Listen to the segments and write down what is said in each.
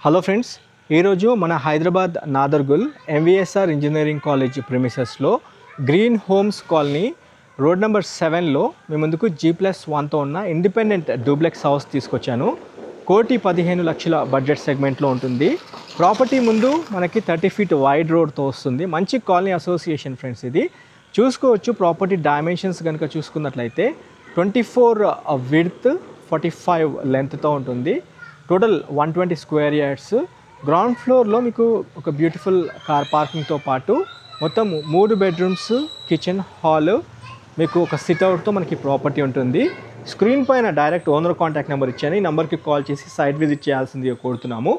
Hello friends, ఈరోజు మన Hyderabad Nadergul MVSR engineering college ప్రిమిసెస్లో green homes colony road number 7లో మీ ముందుకు G+1తో ఉన్న ఇండిపెండెంట్ డూప్లెక్స్ హౌస్ తీసుకొచ్చాను. 1,15,00,000 బడ్జెట్ సెగ్మెంట్లో ఉంటుంది. ప్రాపర్టీ ముందు మనకి 30 feet వైడ్ రోడ్తో వస్తుంది. మంచి కాలనీ అసోసియేషన్ ఫ్రెండ్స్. ఇది చూసుకోవచ్చు. ప్రాపర్టీ డైమెన్షన్స్ కనుక చూసుకున్నట్లయితే 24 విడ్త్ 45 లెంత్తో ఉంటుంది. Total 120 square yards. గ్రౌండ్ ఫ్లోర్లో మీకు ఒక బ్యూటిఫుల్ కార్ పార్కింగ్తో పాటు మొత్తం 3 బెడ్రూమ్స్, కిచెన్, హాల్, మీకు ఒక సిట్అవుట్తో మనకి ప్రాపర్టీ ఉంటుంది. స్క్రీన్ పైన డైరెక్ట్ ఓనర్ కాంటాక్ట్ నెంబర్ ఇచ్చాను. ఈ నెంబర్కి కాల్ చేసి సైట్ విజిట్ చేయాల్సిందిగా కోరుతున్నాము.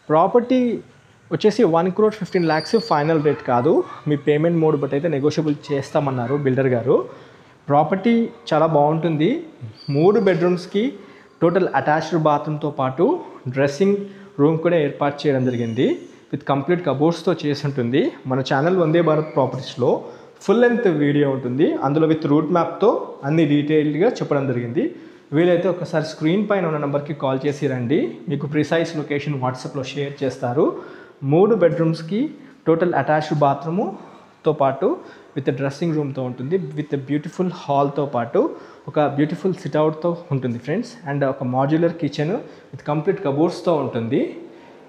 ప్రాపర్టీ వచ్చేసి 1,15,00,000 ఫైనల్ రేట్ కాదు. మీ పేమెంట్ మోడ్ బట్టి అయితే నెగోషియబుల్ చేస్తామన్నారు బిల్డర్ గారు. ప్రాపర్టీ చాలా బాగుంటుంది. 3 బెడ్రూమ్స్కి టోటల్ అటాచ్డ్ బాత్రూమ్తో పాటు డ్రెస్సింగ్ రూమ్ కూడా ఏర్పాటు చేయడం జరిగింది. విత్ కంప్లీట్ కబోర్డ్స్తో చేసి ఉంటుంది. మన channel Vande Bharat ప్రాపర్టీస్లో full length video ఉంటుంది. అందులో విత్ రూట్ మ్యాప్తో అన్ని డీటెయిల్డ్గా చెప్పడం జరిగింది. వీలైతే ఒకసారి స్క్రీన్ పైన ఉన్న నెంబర్కి కాల్ చేసి రండి. మీకు ప్రిసైజ్ లొకేషన్ వాట్సాప్లో షేర్ చేస్తారు. 3 బెడ్రూమ్స్కి టోటల్ అటాచ్డ్ బాత్రూముతో పాటు విత్ డ్రెస్సింగ్ రూమ్తో ఉంటుంది. విత్ బ్యూటిఫుల్ హాల్తో పాటు ఒక బ్యూటిఫుల్ సిట్అవుట్తో ఉంటుంది ఫ్రెండ్స్. అండ్ ఒక మాడ్యులర్ కిచెన్ విత్ కంప్లీట్ కబోర్డ్స్తో ఉంటుంది.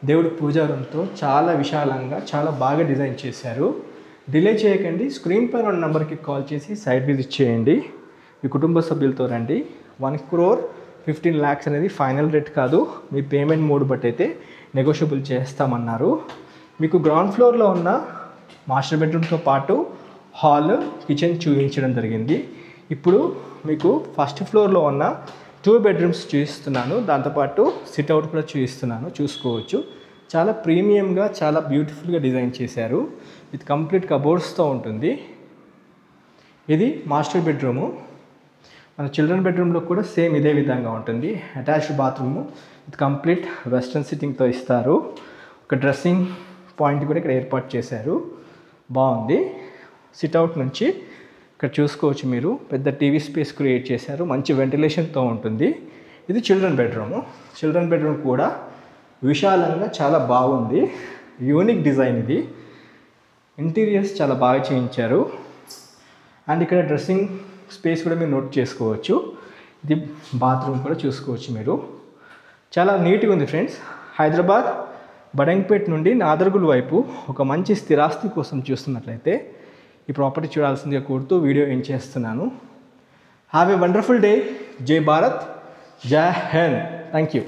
దేవుడి పూజా రూమ్తో చాలా విశాలంగా చాలా బాగా డిజైన్ చేశారు. డిలే చేయకండి. స్క్రీన్ పైన ఉన్న నెంబర్కి కాల్ చేసి సైట్ విజిట్ చేయండి. మీ కుటుంబ సభ్యులతో రండి. 1,15,00,000 అనేది ఫైనల్ రేట్ కాదు. మీ పేమెంట్ మోడ్ బట్టి అయితే నెగోషియబుల్ చేస్తామన్నారు. మీకు గ్రౌండ్ ఫ్లోర్లో ఉన్న మాస్టర్ బెడ్రూమ్తో పాటు హాల్, కిచెన్ చూపించడం జరిగింది. ఇప్పుడు మీకు ఫస్ట్ ఫ్లోర్లో ఉన్న 2 బెడ్రూమ్స్ చూపిస్తున్నాను. దాంతోపాటు సిట్అవుట్ కూడా చూపిస్తున్నాను. చూసుకోవచ్చు. చాలా ప్రీమియంగా చాలా బ్యూటిఫుల్గా డిజైన్ చేశారు. విత్ కంప్లీట్ కబోర్డ్స్తో ఉంటుంది. ఇది మాస్టర్ బెడ్రూము. మన చిల్డ్రన్ బెడ్రూమ్లో కూడా సేమ్ ఇదే విధంగా ఉంటుంది. Attached bathroom with complete western సిట్టింగ్తో ఇస్తారు. ఒక డ్రెస్సింగ్ పాయింట్ కూడా ఇక్కడ ఏర్పాటు చేశారు. బాగుంది. సిట్అవుట్ నుంచి ఇక్కడ చూసుకోవచ్చు. మీరు పెద్ద టీవీ స్పేస్ క్రియేట్ చేశారు. మంచి వెంటిలేషన్తో ఉంటుంది. ఇది చిల్డ్రన్ బెడ్రూము. చిల్డ్రన్ బెడ్రూమ్ కూడా విశాలంగా చాలా బాగుంది. యూనిక్ డిజైన్ ఇది. ఇంటీరియర్స్ చాలా బాగా చేయించారు. అండ్ ఇక్కడ డ్రెస్సింగ్ స్పేస్ కూడా మీరు నోట్ చేసుకోవచ్చు. ఇది బాత్రూమ్ కూడా చూసుకోవచ్చు. మీరు చాలా నీట్గా ఉంది ఫ్రెండ్స్. హైదరాబాద్ బడంగ్పేట్ నుండి నాదర్గుల్ వైపు ఒక మంచి స్థిరాస్తి కోసం చూస్తున్నట్లయితే ఈ ప్రాపర్టీ చూడాల్సిందిగా కోరుతూ వీడియో ఎండ్ చేస్తున్నాను. Have a wonderful day. జై భారత్, జై హింద్. Thank you.